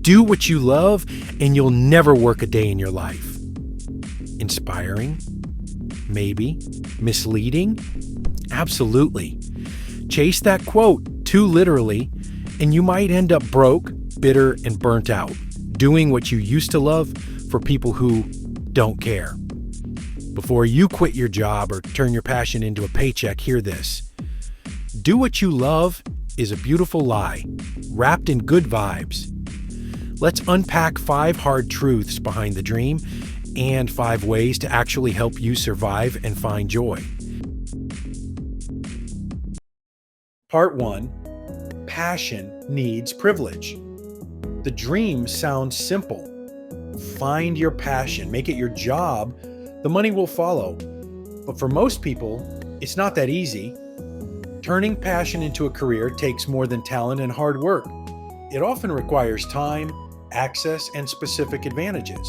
Do what you love and you'll never work a day in your life. Inspiring? Maybe. Misleading? Absolutely. Chase that quote too literally, and you might end up broke, bitter, and burnt out, doing what you used to love for people who don't care. Before you quit your job or turn your passion into a paycheck, hear this. Do what you love is a beautiful lie, wrapped in good vibes. Let's unpack 5 hard truths behind the dream and 5 ways to actually help you survive and find joy. Part 1. Passion needs privilege. The dream sounds simple. Find your passion, make it your job, the money will follow. But for most people, it's not that easy. Turning passion into a career takes more than talent and hard work. It often requires time, access, and specific advantages.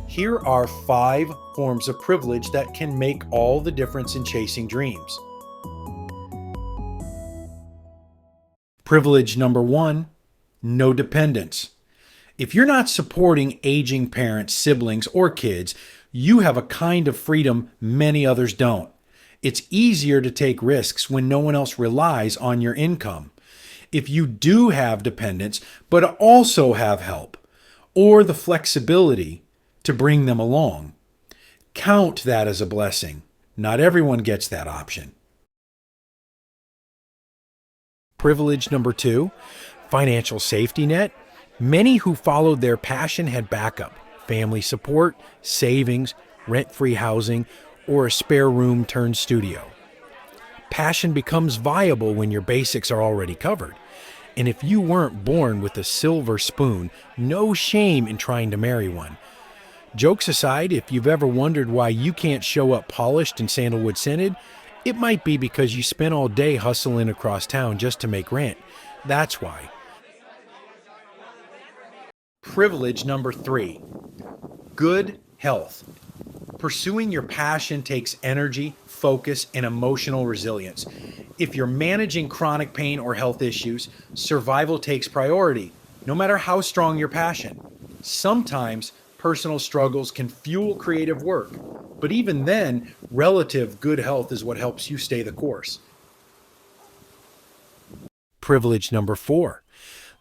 Here are 5 forms of privilege that can make all the difference in chasing dreams. Privilege number 1, no dependence. If you're not supporting aging parents, siblings, or kids, you have a kind of freedom many others don't. It's easier to take risks when no one else relies on your income. If you do have dependents, but also have help, or the flexibility to bring them along, count that as a blessing. Not everyone gets that option. Privilege number 2, financial safety net. Many who followed their passion had backup, family support, savings, rent-free housing, or a spare room turned studio. Passion becomes viable when your basics are already covered. And if you weren't born with a silver spoon, no shame in trying to marry one. Jokes aside, if you've ever wondered why you can't show up polished and sandalwood scented, it might be because you spent all day hustling across town just to make rent. That's why. Privilege number 3, good health. Pursuing your passion takes energy, focus, and emotional resilience. If you're managing chronic pain or health issues, survival takes priority, no matter how strong your passion. Sometimes personal struggles can fuel creative work, but even then, relative good health is what helps you stay the course. Privilege number 4.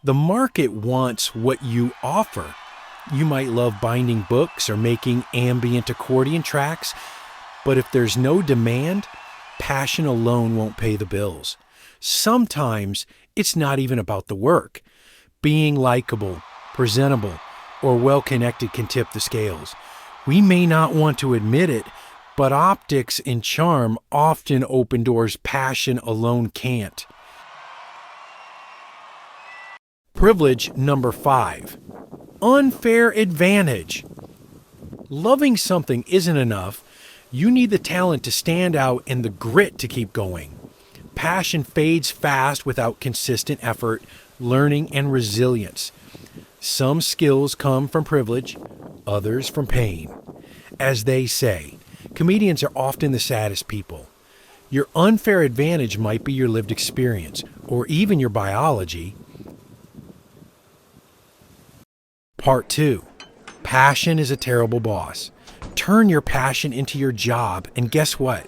The market wants what you offer. You might love binding books or making ambient accordion tracks, but if there's no demand, passion alone won't pay the bills. Sometimes it's not even about the work. Being likable, presentable, or well-connected can tip the scales. We may not want to admit it, but optics and charm often open doors passion alone can't. Privilege number 5. Unfair advantage. Loving something isn't enough. You need the talent to stand out and the grit to keep going. Passion fades fast without consistent effort, learning, and resilience. Some skills come from privilege, others from pain. As they say, comedians are often the saddest people. Your unfair advantage might be your lived experience, or even your biology. Part 2. Passion is a terrible boss. Turn your passion into your job, and guess what?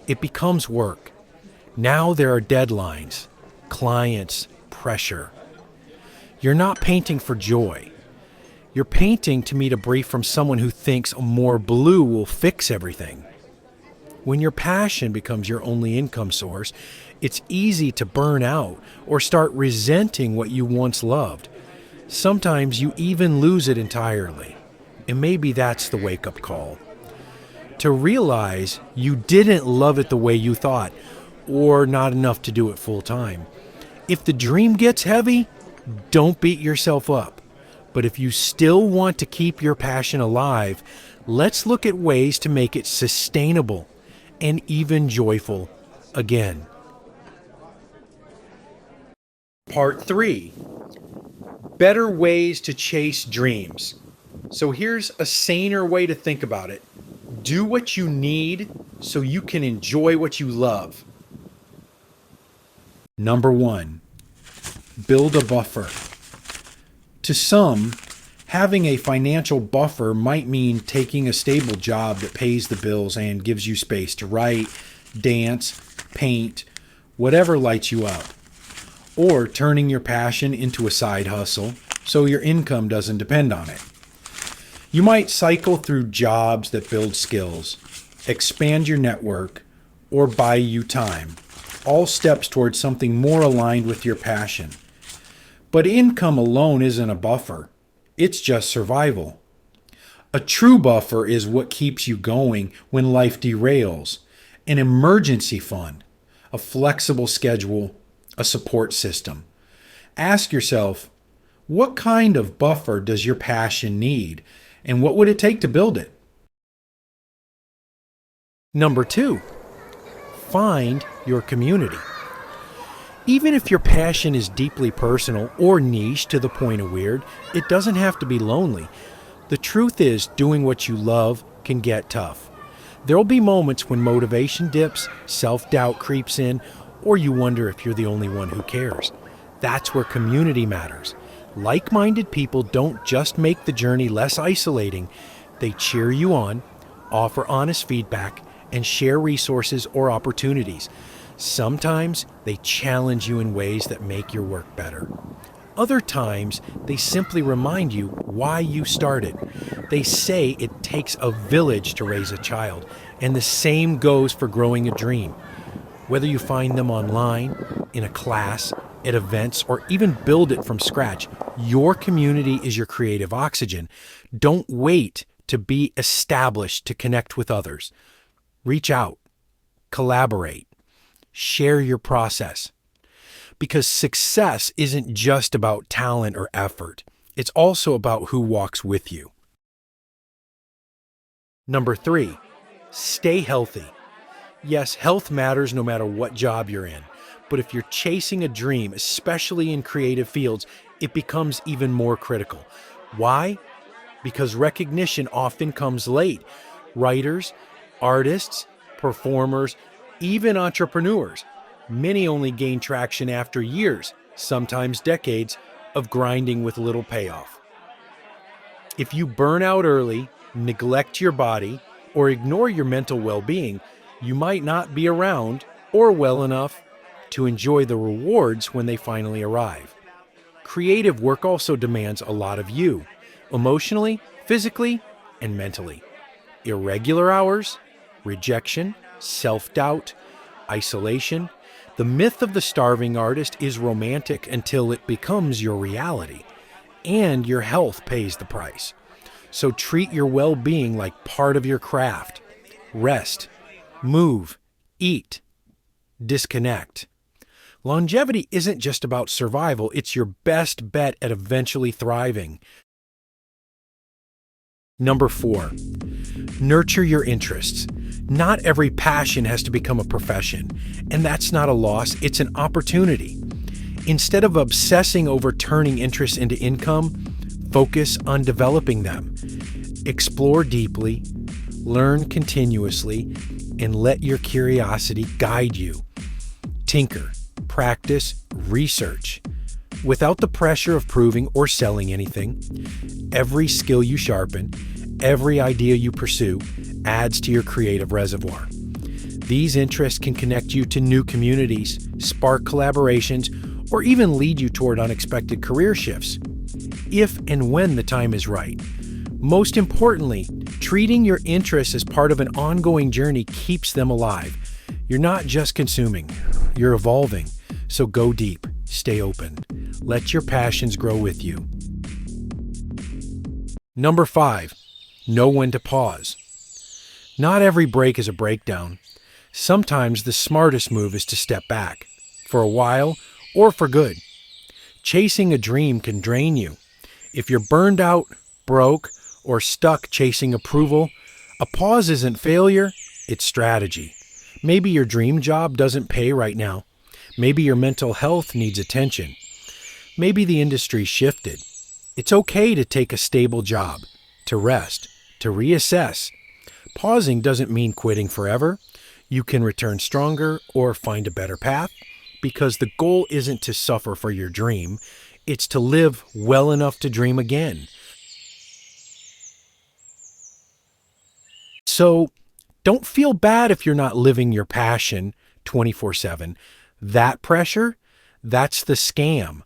It becomes work. Now there are deadlines, clients, pressure. You're not painting for joy. You're painting to meet a brief from someone who thinks more blue will fix everything. When your passion becomes your only income source, it's easy to burn out or start resenting what you once loved. Sometimes you even lose it entirely. And maybe that's the wake-up call. To realize you didn't love it the way you thought, or not enough to do it full time. If the dream gets heavy, don't beat yourself up. But if you still want to keep your passion alive, let's look at ways to make it sustainable and even joyful again. Part 3. Better ways to chase dreams. So here's a saner way to think about it. Do what you need so you can enjoy what you love. Number 1, build a buffer. To some, having a financial buffer might mean taking a stable job that pays the bills and gives you space to write, dance, paint, whatever lights you up. Or turning your passion into a side hustle so your income doesn't depend on it. You might cycle through jobs that build skills, expand your network, or buy you time, all steps towards something more aligned with your passion. But income alone isn't a buffer. It's just survival. A true buffer is what keeps you going when life derails. An emergency fund, a flexible schedule, a support system. Ask yourself, what kind of buffer does your passion need, and what would it take to build it? Number 2, find your community. Even if your passion is deeply personal or niche to the point of weird, it doesn't have to be lonely. The truth is, doing what you love can get tough. There'll be moments when motivation dips, self-doubt creeps in, or you wonder if you're the only one who cares. That's where community matters. Like-minded people don't just make the journey less isolating, they cheer you on, offer honest feedback, and share resources or opportunities. Sometimes they challenge you in ways that make your work better. Other times, they simply remind you why you started. They say it takes a village to raise a child, and the same goes for growing a dream. Whether you find them online, in a class, at events, or even build it from scratch, your community is your creative oxygen. Don't wait to be established to connect with others. Reach out, collaborate, share your process. Because success isn't just about talent or effort. It's also about who walks with you. Number 3, stay healthy. Yes, health matters no matter what job you're in. But if you're chasing a dream, especially in creative fields, it becomes even more critical. Why? Because recognition often comes late. Writers, artists, performers, even entrepreneurs, many only gain traction after years, sometimes decades, of grinding with little payoff. If you burn out early, neglect your body, or ignore your mental well-being, you might not be around or well enough to enjoy the rewards when they finally arrive. Creative work also demands a lot of you, emotionally, physically, and mentally. Irregular hours, rejection, self-doubt, isolation. The myth of the starving artist is romantic until it becomes your reality, and your health pays the price. So treat your well-being like part of your craft. Rest, move, eat, disconnect. Longevity isn't just about survival, it's your best bet at eventually thriving. Number 4, nurture your interests. Not every passion has to become a profession, and that's not a loss, it's an opportunity. Instead of obsessing over turning interests into income, focus on developing them. Explore deeply, learn continuously, and let your curiosity guide you. Tinker, practice, research. Without the pressure of proving or selling anything, every skill you sharpen, every idea you pursue adds to your creative reservoir. These interests can connect you to new communities, spark collaborations, or even lead you toward unexpected career shifts, if and when the time is right. Most importantly, treating your interests as part of an ongoing journey keeps them alive. You're not just consuming, you're evolving. So go deep, stay open. Let your passions grow with you. Number 5, know when to pause. Not every break is a breakdown. Sometimes the smartest move is to step back, for a while or for good. Chasing a dream can drain you. If you're burned out, broke, or stuck chasing approval, a pause isn't failure, it's strategy. Maybe your dream job doesn't pay right now. Maybe your mental health needs attention. Maybe the industry shifted. It's okay to take a stable job, to rest, to reassess. Pausing doesn't mean quitting forever. You can return stronger or find a better path, because the goal isn't to suffer for your dream. It's to live well enough to dream again. So don't feel bad if you're not living your passion 24/7. That pressure, that's the scam.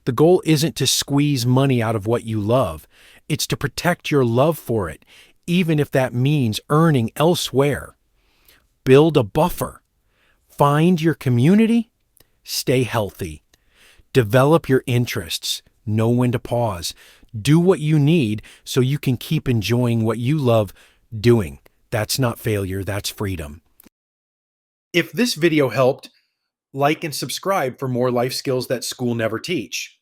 The goal isn't to squeeze money out of what you love. It's to protect your love for it, even if that means earning elsewhere. Build a buffer. Find your community. Stay healthy. Develop your interests. Know when to pause. Do what you need so you can keep enjoying what you love doing. That's not failure, that's freedom. If this video helped, like and subscribe for more life skills that school never teach.